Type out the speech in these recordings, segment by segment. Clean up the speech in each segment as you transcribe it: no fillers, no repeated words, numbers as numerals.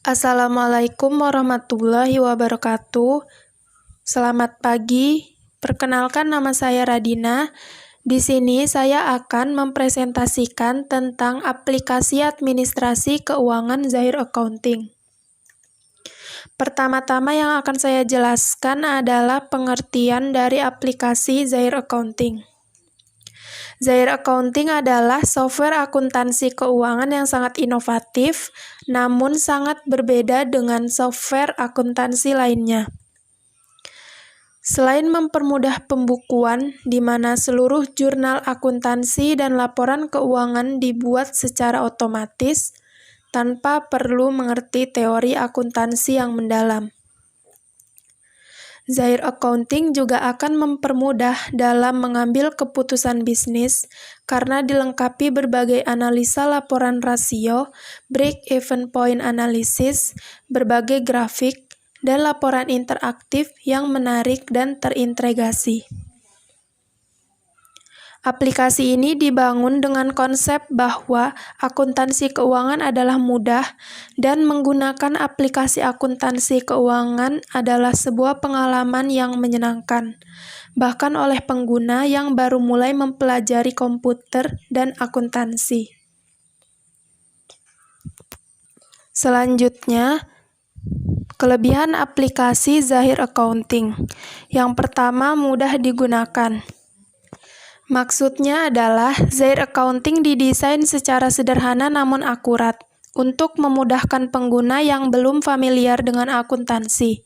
Assalamualaikum warahmatullahi wabarakatuh. Selamat pagi. Perkenalkan, nama saya Radina. Di sini saya akan mempresentasikan tentang aplikasi administrasi keuangan Zahir Accounting. Pertama-tama yang akan saya jelaskan adalah pengertian dari aplikasi Zahir Accounting. Zahir Accounting adalah software akuntansi keuangan yang sangat inovatif, namun sangat berbeda dengan software akuntansi lainnya. Selain mempermudah pembukuan, di mana seluruh jurnal akuntansi dan laporan keuangan dibuat secara otomatis, tanpa perlu mengerti teori akuntansi yang mendalam. Zahir Accounting juga akan mempermudah dalam mengambil keputusan bisnis karena dilengkapi berbagai analisa laporan rasio, break-even point analysis, berbagai grafik, dan laporan interaktif yang menarik dan terintegrasi. Aplikasi ini dibangun dengan konsep bahwa akuntansi keuangan adalah mudah dan menggunakan aplikasi akuntansi keuangan adalah sebuah pengalaman yang menyenangkan, bahkan oleh pengguna yang baru mulai mempelajari komputer dan akuntansi. Selanjutnya, kelebihan aplikasi Zahir Accounting. Yang pertama, mudah digunakan. Maksudnya adalah Zahir Accounting didesain secara sederhana namun akurat untuk memudahkan pengguna yang belum familiar dengan akuntansi.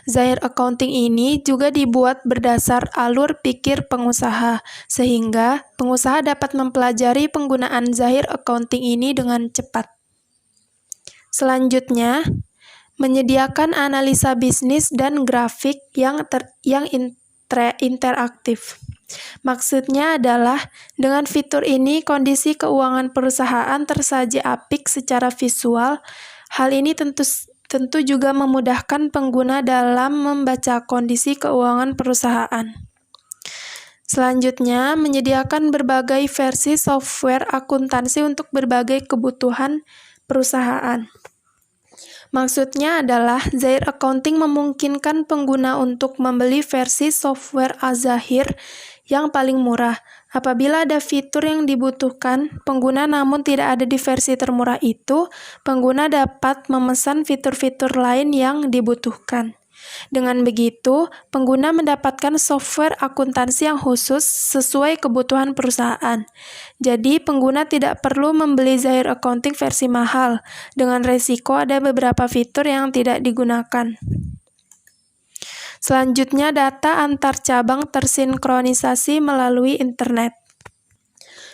Zahir Accounting ini juga dibuat berdasar alur pikir pengusaha, sehingga pengusaha dapat mempelajari penggunaan Zahir Accounting ini dengan cepat. Selanjutnya, menyediakan analisa bisnis dan grafik yang interaktif. Maksudnya adalah dengan fitur ini kondisi keuangan perusahaan tersaji apik secara visual. Hal ini tentu juga memudahkan pengguna dalam membaca kondisi keuangan perusahaan. Selanjutnya, menyediakan berbagai versi software akuntansi untuk berbagai kebutuhan perusahaan. Maksudnya adalah Zahir Accounting memungkinkan pengguna untuk membeli versi software Az-Zahir yang paling murah. Apabila ada fitur yang dibutuhkan pengguna namun tidak ada di versi termurah itu, pengguna dapat memesan fitur-fitur lain yang dibutuhkan. Dengan begitu, pengguna mendapatkan software akuntansi yang khusus sesuai kebutuhan perusahaan. Jadi, pengguna tidak perlu membeli Zahir Accounting versi mahal, dengan resiko ada beberapa fitur yang tidak digunakan. Selanjutnya, data antar cabang tersinkronisasi melalui internet.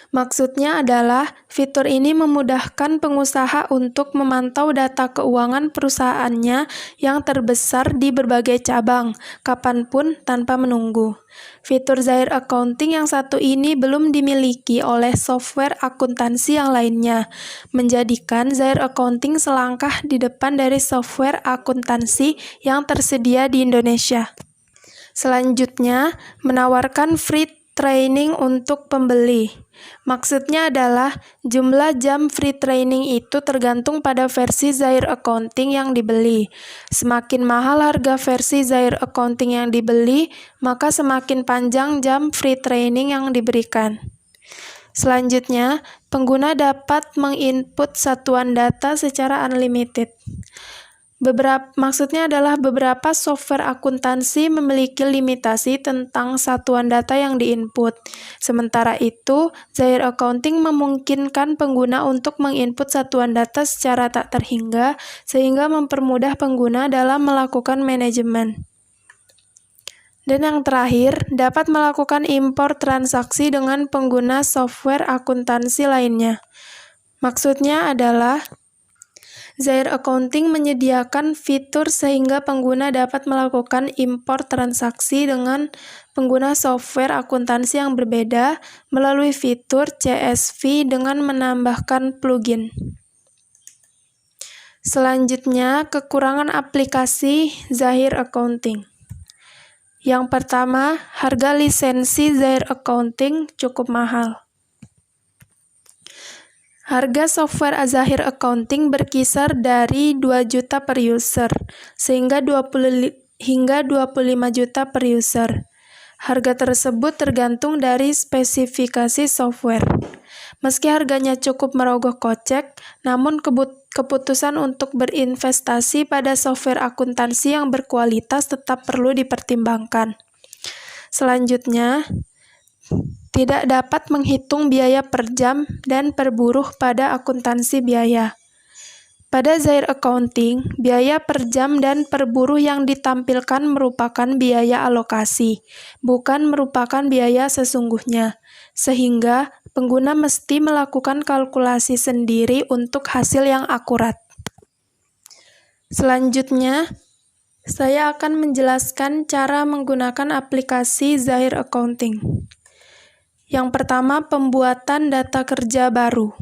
Maksudnya adalah fitur ini memudahkan pengusaha untuk memantau data keuangan perusahaannya yang terbesar di berbagai cabang, kapanpun tanpa menunggu. Fitur Zahir Accounting yang satu ini belum dimiliki oleh software akuntansi yang lainnya, menjadikan Zahir Accounting selangkah di depan dari software akuntansi yang tersedia di Indonesia. Selanjutnya, menawarkan free training untuk pembeli. Maksudnya adalah jumlah jam free training itu tergantung pada versi Zahir Accounting yang dibeli. Semakin mahal harga versi Zahir Accounting yang dibeli, maka semakin panjang jam free training yang diberikan. Selanjutnya, pengguna dapat menginput satuan data secara unlimited. Maksudnya adalah beberapa software akuntansi memiliki limitasi tentang satuan data yang diinput. Sementara itu, Zahir Accounting memungkinkan pengguna untuk menginput satuan data secara tak terhingga, sehingga mempermudah pengguna dalam melakukan manajemen. Dan yang terakhir, dapat melakukan impor transaksi dengan pengguna software akuntansi lainnya. Maksudnya adalah Zahir Accounting menyediakan fitur sehingga pengguna dapat melakukan impor transaksi dengan pengguna software akuntansi yang berbeda melalui fitur CSV dengan menambahkan plugin. Selanjutnya, kekurangan aplikasi Zahir Accounting. Yang pertama, harga lisensi Zahir Accounting cukup mahal. Harga software Azahir Accounting berkisar dari 2 juta per user, sehingga 25 juta per user. Harga tersebut tergantung dari spesifikasi software. Meski harganya cukup merogoh kocek, namun keputusan untuk berinvestasi pada software akuntansi yang berkualitas tetap perlu dipertimbangkan. Selanjutnya, tidak dapat menghitung biaya per jam dan per buruh pada akuntansi biaya. Pada Azahir Accounting, biaya per jam dan per buruh yang ditampilkan merupakan biaya alokasi, bukan merupakan biaya sesungguhnya, sehingga pengguna mesti melakukan kalkulasi sendiri untuk hasil yang akurat. Selanjutnya, saya akan menjelaskan cara menggunakan aplikasi Azahir Accounting. Yang pertama, pembuatan data kerja baru.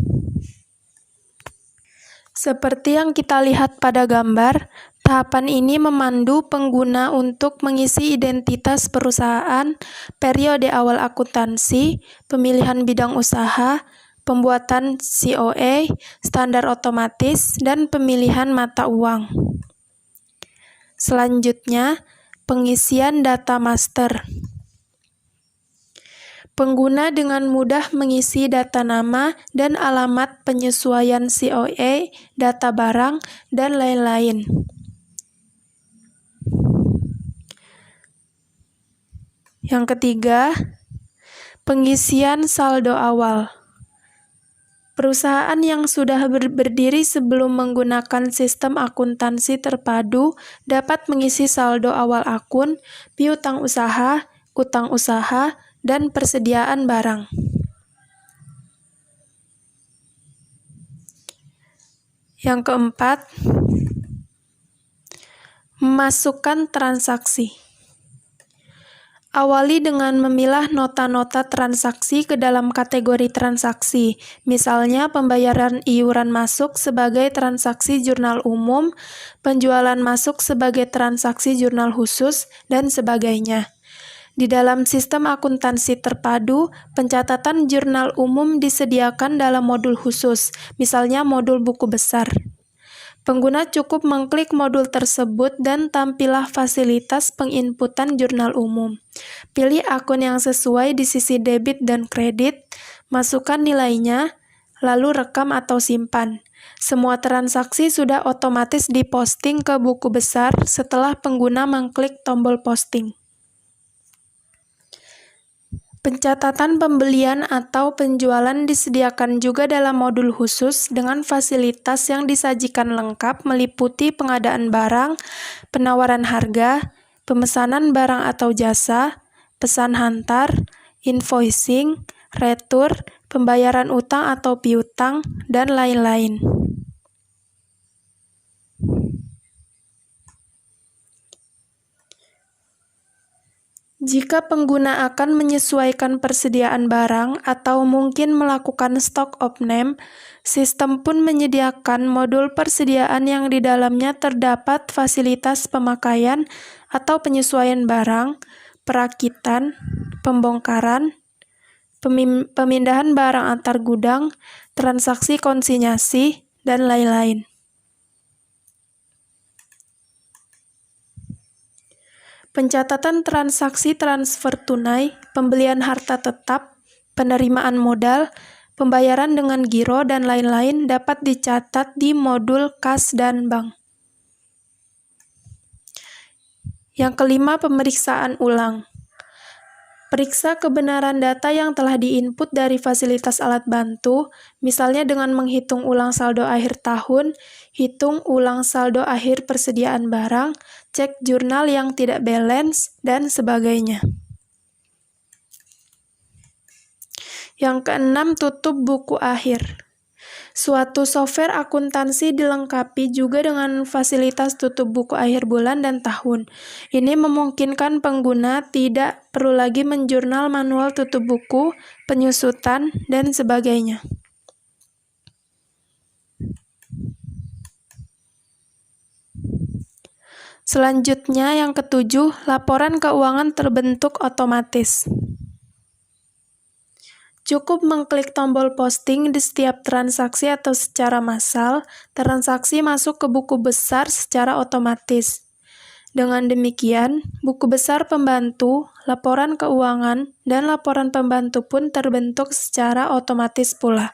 Seperti yang kita lihat pada gambar, tahapan ini memandu pengguna untuk mengisi identitas perusahaan, periode awal akuntansi, pemilihan bidang usaha, pembuatan COA, standar otomatis, dan pemilihan mata uang. Selanjutnya, pengisian data master. Pengguna dengan mudah mengisi data nama dan alamat, penyesuaian COA, data barang, dan lain-lain. Yang ketiga, pengisian saldo awal. Perusahaan yang sudah berdiri sebelum menggunakan sistem akuntansi terpadu dapat mengisi saldo awal akun, piutang usaha, utang usaha, dan persediaan barang. Yang keempat, memasukkan transaksi. Awali dengan memilah nota-nota transaksi ke dalam kategori transaksi, misalnya pembayaran iuran masuk sebagai transaksi jurnal umum, penjualan masuk sebagai transaksi jurnal khusus, dan sebagainya. Di dalam sistem akuntansi terpadu, pencatatan jurnal umum disediakan dalam modul khusus, misalnya modul buku besar. Pengguna cukup mengklik modul tersebut dan tampillah fasilitas penginputan jurnal umum. Pilih akun yang sesuai di sisi debit dan kredit, masukkan nilainya, lalu rekam atau simpan. Semua transaksi sudah otomatis diposting ke buku besar setelah pengguna mengklik tombol posting. Pencatatan pembelian atau penjualan disediakan juga dalam modul khusus dengan fasilitas yang disajikan lengkap meliputi pengadaan barang, penawaran harga, pemesanan barang atau jasa, pesan hantar, invoicing, retur, pembayaran utang atau piutang, dan lain-lain. Jika pengguna akan menyesuaikan persediaan barang atau mungkin melakukan stock opname, sistem pun menyediakan modul persediaan yang di dalamnya terdapat fasilitas pemakaian atau penyesuaian barang, perakitan, pembongkaran, pemindahan barang antar gudang, transaksi konsinyasi, dan lain-lain. Pencatatan transaksi transfer tunai, pembelian harta tetap, penerimaan modal, pembayaran dengan giro, dan lain-lain dapat dicatat di modul kas dan bank. Yang kelima, pemeriksaan ulang. Periksa kebenaran data yang telah diinput dari fasilitas alat bantu, misalnya dengan menghitung ulang saldo akhir tahun, hitung ulang saldo akhir persediaan barang, cek jurnal yang tidak balance, dan sebagainya. Yang keenam, tutup buku akhir. Suatu software akuntansi dilengkapi juga dengan fasilitas tutup buku akhir bulan dan tahun. Ini memungkinkan pengguna tidak perlu lagi menjurnal manual tutup buku, penyusutan, dan sebagainya. Selanjutnya, yang ketujuh, laporan keuangan terbentuk otomatis. Cukup mengklik tombol posting di setiap transaksi atau secara massal, transaksi masuk ke buku besar secara otomatis. Dengan demikian, buku besar pembantu, laporan keuangan, dan laporan pembantu pun terbentuk secara otomatis pula.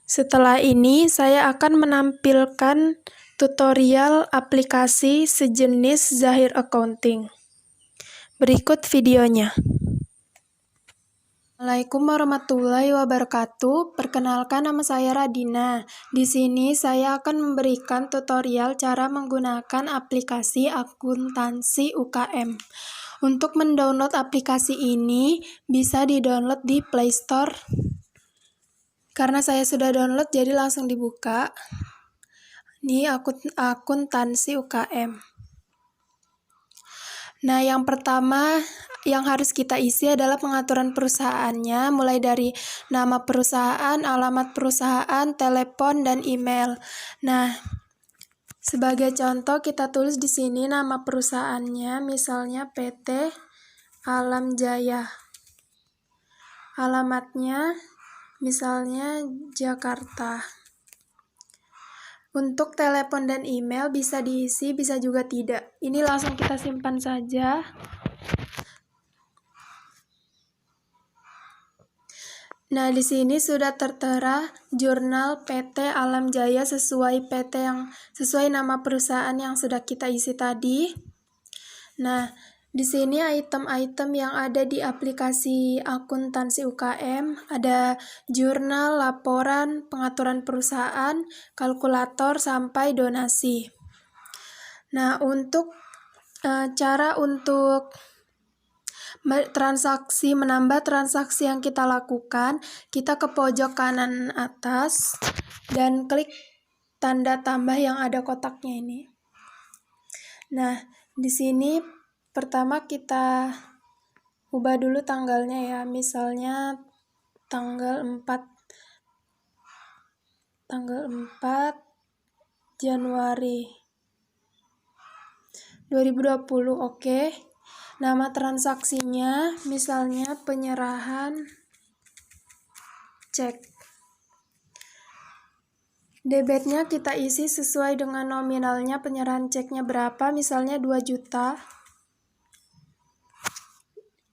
Setelah ini, saya akan menampilkan tutorial aplikasi sejenis Zahir Accounting. Berikut videonya. Assalamualaikum warahmatullahi wabarakatuh. Perkenalkan, nama saya Radina. Di sini saya akan memberikan tutorial cara menggunakan aplikasi akuntansi UKM. Untuk mendownload aplikasi ini bisa di-download di Play Store. Karena saya sudah download jadi langsung dibuka. Ini akuntansi UKM. Nah, yang pertama yang harus kita isi adalah pengaturan perusahaannya, mulai dari nama perusahaan, alamat perusahaan, telepon, dan email. Nah, sebagai contoh kita tulis di sini nama perusahaannya, misalnya PT Alam Jaya. Alamatnya misalnya Jakarta. Untuk telepon dan email bisa diisi, bisa juga tidak. Ini langsung kita simpan saja. Nah, di sini sudah tertera jurnal PT Alam Jaya sesuai nama perusahaan yang sudah kita isi tadi. Nah, di sini item-item yang ada di aplikasi akuntansi UKM ada jurnal, laporan, pengaturan perusahaan, kalkulator, sampai donasi. Nah, untuk cara untuk menambah transaksi yang kita lakukan, kita ke pojok kanan atas dan klik tanda tambah yang ada kotaknya ini. Nah, di sini pertama kita ubah dulu tanggalnya ya, misalnya tanggal 4 Januari 2020, oke. Nama transaksinya misalnya penyerahan cek. Debitnya kita isi sesuai dengan nominalnya, penyerahan ceknya berapa, misalnya 2 juta.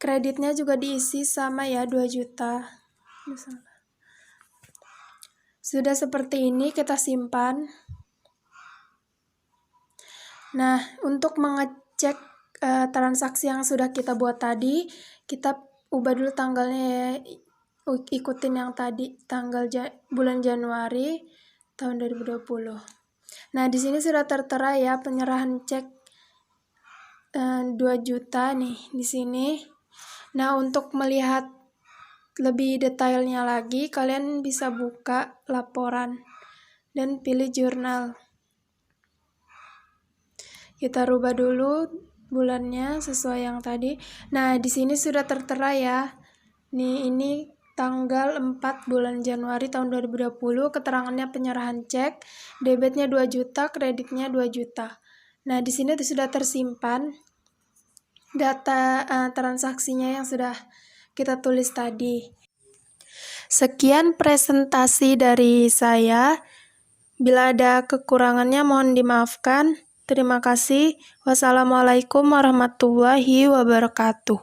Kreditnya juga diisi sama ya, 2 juta. Sudah seperti ini, kita simpan. Nah, untuk mengecek transaksi yang sudah kita buat tadi, kita ubah dulu tanggalnya ya, ikutin yang tadi, bulan Januari tahun 2020. Nah, di sini sudah tertera ya penyerahan cek 2 juta nih di sini. Nah, untuk melihat lebih detailnya lagi, kalian bisa buka laporan dan pilih jurnal. Kita rubah dulu bulannya sesuai yang tadi. Nah, di sini sudah tertera ya. Nih, ini tanggal 4 bulan Januari tahun 2020, keterangannya penyerahan cek, debitnya 2 juta, kreditnya 2 juta. Nah, di sini sudah tersimpan data transaksinya yang sudah kita tulis tadi. Sekian presentasi dari saya. Bila ada kekurangannya mohon dimaafkan. Terima kasih. Wassalamualaikum warahmatullahi wabarakatuh.